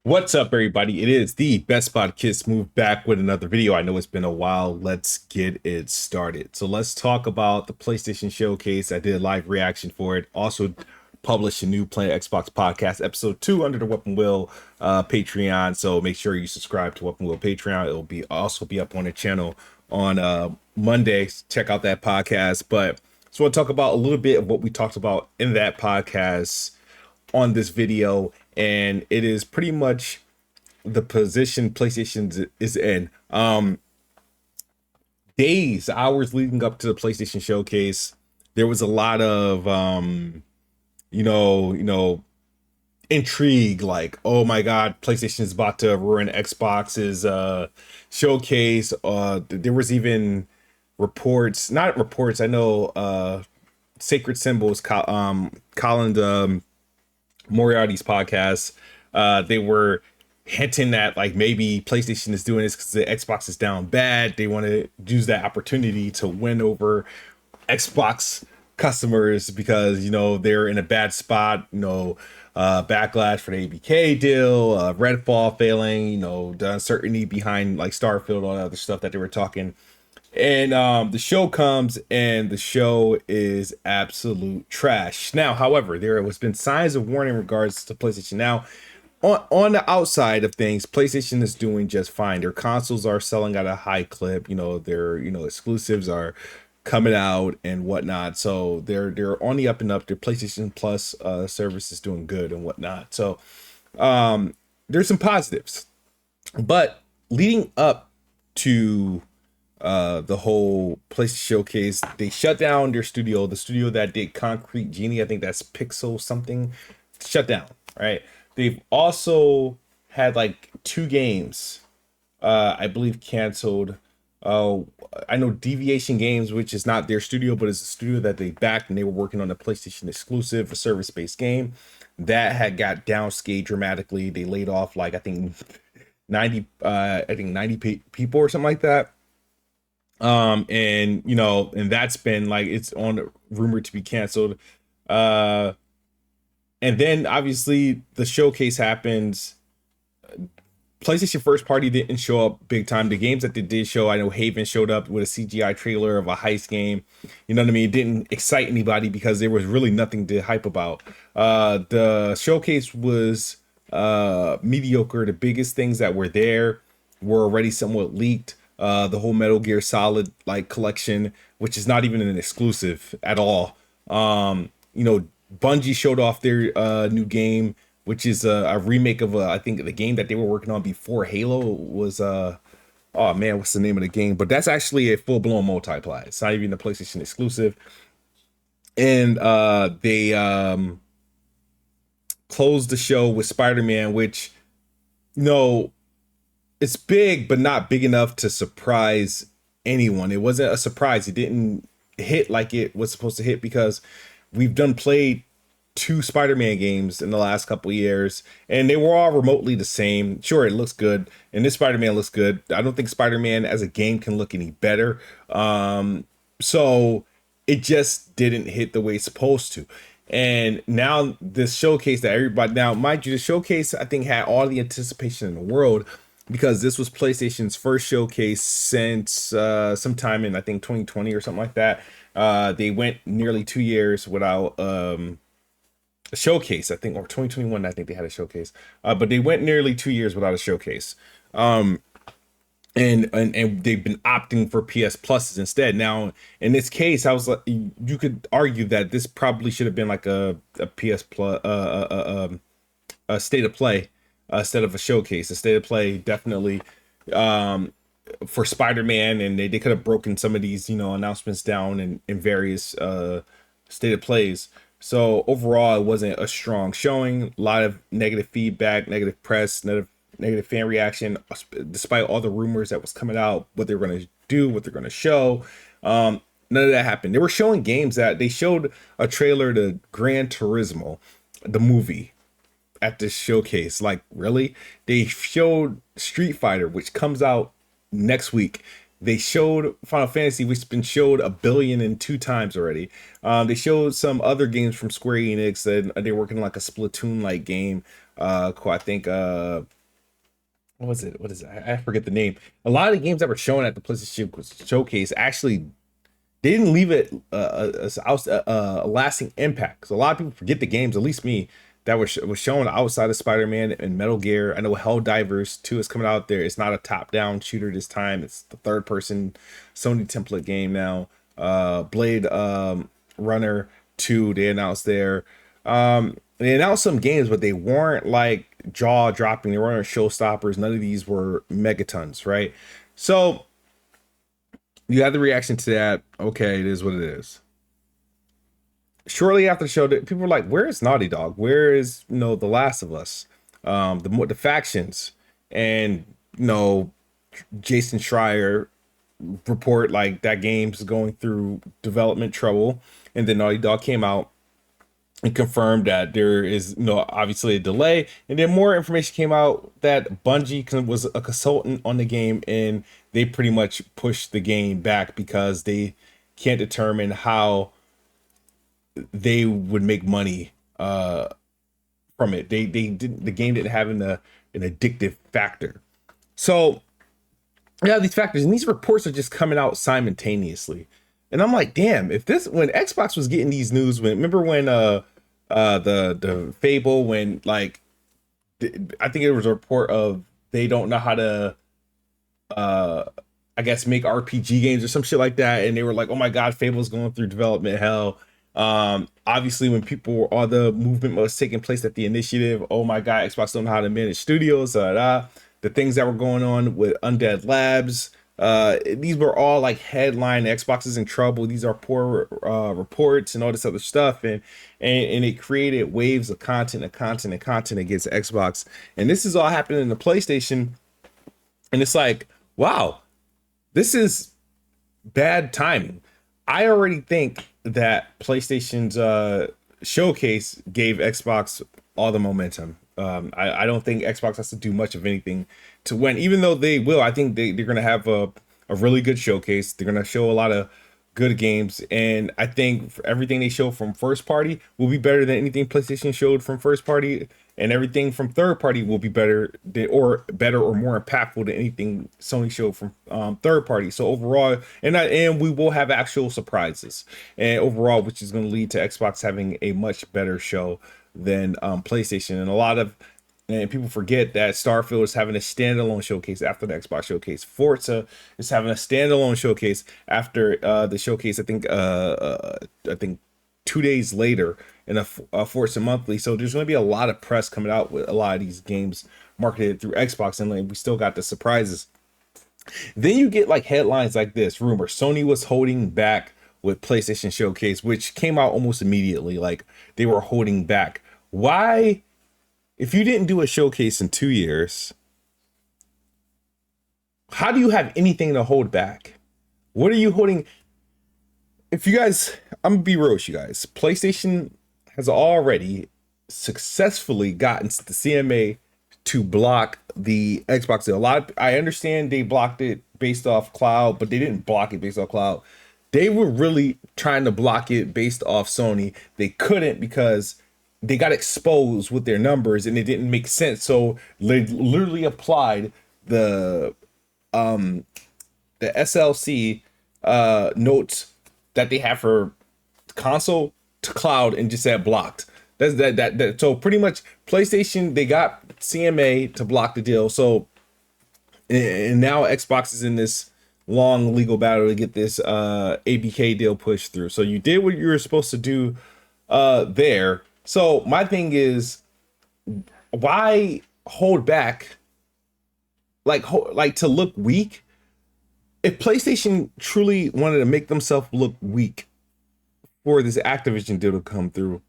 What's up, everybody? It is the Best Spot Kiss move back with another video. I know it's been a while. Let's get it started. So let's talk about the PlayStation Showcase. I did a live reaction for it. Also published a new Planet Xbox podcast, episode 2, under the Weapon Wheel Patreon. So make sure you subscribe to Weapon Wheel Patreon. It'll be also be up on the channel on Monday. Check out that podcast. But so we'll talk about a little bit of what we talked about in that podcast on this video, and it is pretty much the position PlayStation is in. Days, hours leading up to the PlayStation Showcase, there was a lot of intrigue, like, oh my god, PlayStation is about to ruin Xbox's showcase. There was even reports, not reports, I know Sacred Symbols, Colin Moriarty's podcast, they were hinting that like maybe PlayStation is doing this because the Xbox is down bad. They want to use that opportunity to win over Xbox customers because they're in a bad spot. Backlash for the ABK deal, Redfall failing, the uncertainty behind like Starfield, all that other stuff that they were talking. And the show comes, and the show is absolute trash. Now, however, there has been signs of warning in regards to PlayStation. Now, on the outside of things, PlayStation is doing just fine. Their consoles are selling at a high clip. Their exclusives are coming out and whatnot. So they're on the up and up. Their PlayStation Plus service is doing good and whatnot. So there's some positives, but leading up to the whole PlayStation Showcase, they shut down their studio, the studio that did Concrete Genie. I think that's Pixel something, shut down, right? They've also had like 2 games, I believe, canceled. I know Deviation Games, which is not their studio, but it's a studio that they backed, and they were working on a PlayStation exclusive, a service-based game that had got downscaled dramatically. They laid off like I think 90 people or something like that. And that's been like, it's on rumored to be canceled. And then obviously the showcase happens. PlayStation first party didn't show up big time. The games that they did show, I know Haven showed up with a CGI trailer of a heist game. You know what I mean? It didn't excite anybody because there was really nothing to hype about. The showcase was mediocre. The biggest things that were there were already somewhat leaked. The whole Metal Gear Solid like collection, which is not even an exclusive at all. Bungie showed off their new game, which is a remake of I think the game that they were working on before Halo was oh man, what's the name of the game? But that's actually a full-blown multiplayer. It's not even a PlayStation exclusive. And they closed the show with Spider-Man, which it's big, but not big enough to surprise anyone. It wasn't a surprise. It didn't hit like it was supposed to hit because we've played 2 Spider-Man games in the last couple of years, and they were all remotely the same. Sure, it looks good, and this Spider-Man looks good. I don't think Spider-Man as a game can look any better. So it just didn't hit the way it's supposed to. And now this showcase that everybody, now mind you, the showcase I think had all the anticipation in the world, because this was PlayStation's first showcase since sometime in I think 2020 or something like that. They went nearly 2 years without a showcase, I think, or 2021 I think they had a showcase, but they went nearly 2 years without a showcase. And they've been opting for PS Pluses instead. Now in this case, I was like, you could argue that this probably should have been like a PS Plus a state of play instead of a showcase. A state of play definitely for Spider-Man, and they could have broken some of these announcements down in various state of plays. So overall, it wasn't a strong showing. A lot of negative feedback, negative press, negative fan reaction, despite all the rumors that was coming out, what they're going to do, what they're going to show. None of that happened. They were showing games that they showed a trailer to Gran Turismo, the movie, at this showcase. Like, really? They showed Street Fighter, which comes out next week. They showed Final Fantasy, which has been showed 1,000,002,000 times already. They showed some other games from Square Enix, and they're working on like a Splatoon-like game. I think what was it? What is it? I forget the name. A lot of the games that were shown at the PlayStation Showcase actually they didn't leave it a lasting impact. Because a lot of people forget the games, at least me, that was shown outside of Spider-Man and Metal Gear. I know Helldivers 2 is coming out there. It's not a top-down shooter this time. It's the third-person Sony template game now. Blade Runner 2 they announced there. They announced some games, but they weren't like jaw-dropping. They weren't showstoppers. None of these were megatons, right? So you had the reaction to that. Okay, it is what it is. Shortly after the show, people were like, "Where is Naughty Dog? Where is The Last of Us? The factions?" And Jason Schreier report like that game's going through development trouble, and then Naughty Dog came out and confirmed that there is obviously a delay, and then more information came out that Bungie was a consultant on the game, and they pretty much pushed the game back because they can't determine how they would make money from it. They didn't, the game didn't have an addictive factor. So yeah, these factors, and these reports are just coming out simultaneously. And I'm like, damn, if this when Xbox was getting these news, remember when the Fable, when like I think it was a report of they don't know how to I guess make RPG games or some shit like that, and they were like, oh my god, Fable's going through development hell. Obviously when all the movement was taking place at the initiative, oh my god, Xbox don't know how to manage studios, the things that were going on with Undead Labs, these were all like headline Xbox is in trouble, these are poor reports and all this other stuff, and it created waves of content against Xbox. And this is all happening in the PlayStation, and it's like, wow, this is bad timing. I already think that PlayStation's showcase gave Xbox all the momentum. I don't think Xbox has to do much of anything to win, even though they will. I think they're going to have a really good showcase. They're going to show a lot of good games. And I think everything they show from first party will be better than anything PlayStation showed from first party. And everything from third party will be better or more impactful than anything Sony showed from third party. So overall, and we will have actual surprises, and overall, which is going to lead to Xbox having a much better show than PlayStation. And people forget that Starfield is having a standalone showcase after the Xbox showcase. Forza is having a standalone showcase after the showcase. I think 2 days later in a Forza Monthly. So there's going to be a lot of press coming out with a lot of these games marketed through Xbox, and like, we still got the surprises. Then you get like headlines like this: rumor Sony was holding back with PlayStation Showcase, which came out almost immediately. Like they were holding back. Why? If you didn't do a showcase in 2 years, how do you have anything to hold back? What are you holding? If you guys, I'm gonna be real with you guys. PlayStation has already successfully gotten the CMA to block the Xbox deal. I understand they blocked it based off cloud, but they didn't block it based off cloud. They were really trying to block it based off Sony. They couldn't because they got exposed with their numbers and it didn't make sense. So they literally applied the SLC notes that they have for console to cloud and just said blocked. That's that. So pretty much PlayStation, they got CMA to block the deal. So and now Xbox is in this long legal battle to get this ABK deal pushed through. So you did what you were supposed to do there. So my thing is, why hold back? Like to look weak? If PlayStation truly wanted to make themselves look weak for this Activision deal to come through,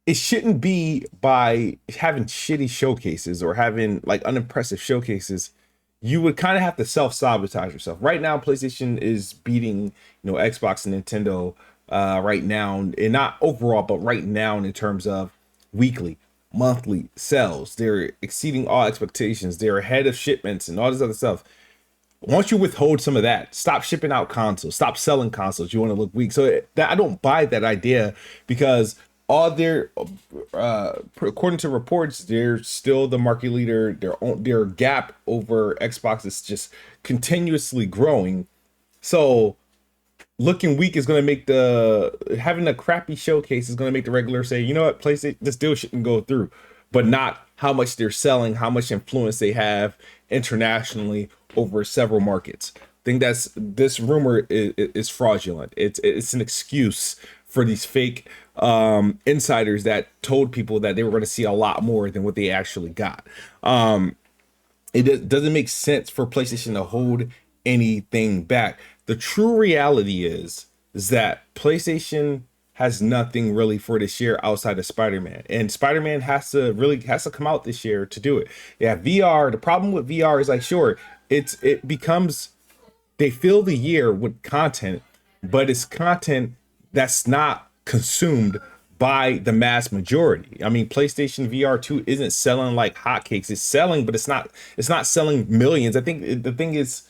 it shouldn't be by having shitty showcases or having like unimpressive showcases. You would kind of have to self-sabotage yourself. Right now, PlayStation is beating, Xbox and Nintendo right now, and not overall, but right now in terms of weekly, monthly sales. They're exceeding all expectations. They're ahead of shipments and all this other stuff. Once you withhold some of that, stop shipping out consoles, stop selling consoles, you want to look weak. So I don't buy that idea, because all their according to reports, they're still the market leader. Their gap over Xbox is just continuously growing. So looking weak is going to make having a crappy showcase is going to make the regular say, you know what, PlayStation, this deal shouldn't go through, but not how much they're selling, how much influence they have internationally over several markets. I think this rumor is fraudulent. It's an excuse for these fake insiders that told people that they were going to see a lot more than what they actually got. Doesn't make sense for PlayStation to hold anything back. The true reality is that PlayStation has nothing really for this year outside of Spider-Man, and Spider-Man has to come out this year to do it. Yeah, VR. The problem with VR is like, sure, it becomes, they fill the year with content, but it's content that's not consumed by the mass majority. I mean, PlayStation VR 2 isn't selling like hotcakes. It's selling, but it's not selling millions. I think the thing is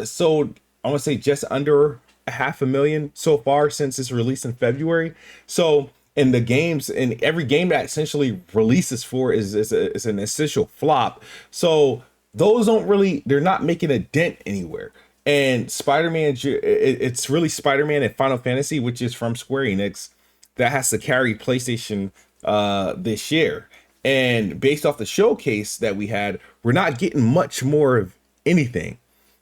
sold, I want to say, just under 500,000 so far since its release in February. So, and the games, and every game that essentially releases for is an essential flop. So those they're not making a dent anywhere. And Spider-Man, it's really Spider-Man and Final Fantasy, which is from Square Enix, that has to carry PlayStation this year. And based off the showcase that we had, we're not getting much more of anything.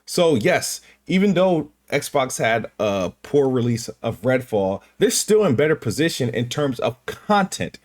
So yes, even though Xbox had a poor release of Redfall, they're still in better position in terms of content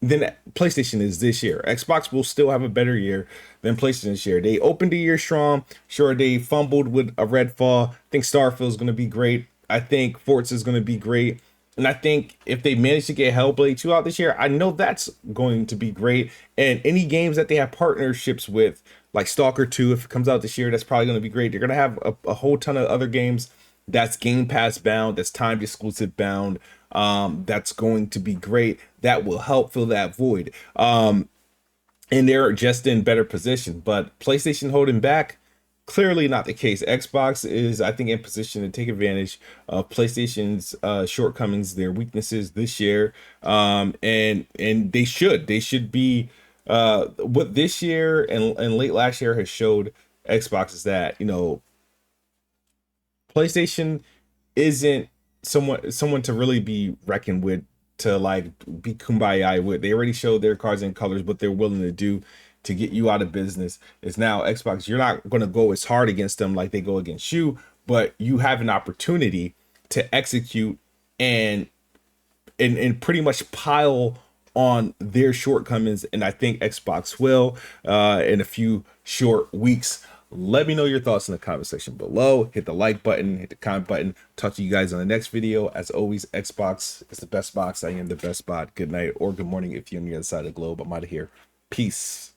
than PlayStation is this year. Xbox will still have a better year than PlayStation this year. They opened the year strong. Sure, they fumbled with a Redfall. I think Starfield is going to be great. I think Forza is going to be great. And I think if they manage to get Hellblade 2 out this year, I know that's going to be great. And any games that they have partnerships with, like Stalker 2, if it comes out this year, that's probably going to be great. They're going to have a whole ton of other games that's Game Pass bound, that's timed exclusive bound, that's going to be great. That will help fill that void. And they're just in better position. But PlayStation holding back, clearly not the case. Xbox is, I think, in position to take advantage of PlayStation's shortcomings, their weaknesses this year. And they should be what this year and late last year has showed Xbox is that, you know, PlayStation isn't someone to really be reckoned with, to like be kumbaya with. They already showed their cards and colors, what they're willing to do to get you out of business. Is now Xbox, you're not going to go as hard against them like they go against you, but you have an opportunity to execute and pretty much pile on their shortcomings. And I think Xbox will in a few short weeks. Let me know your thoughts in the comment section below. Hit the like button, hit the comment button. Talk to you guys on the next video. As always, Xbox is the best box. I am the best bot. Good night or good morning if you're on the other side of the globe. I'm out of here. Peace.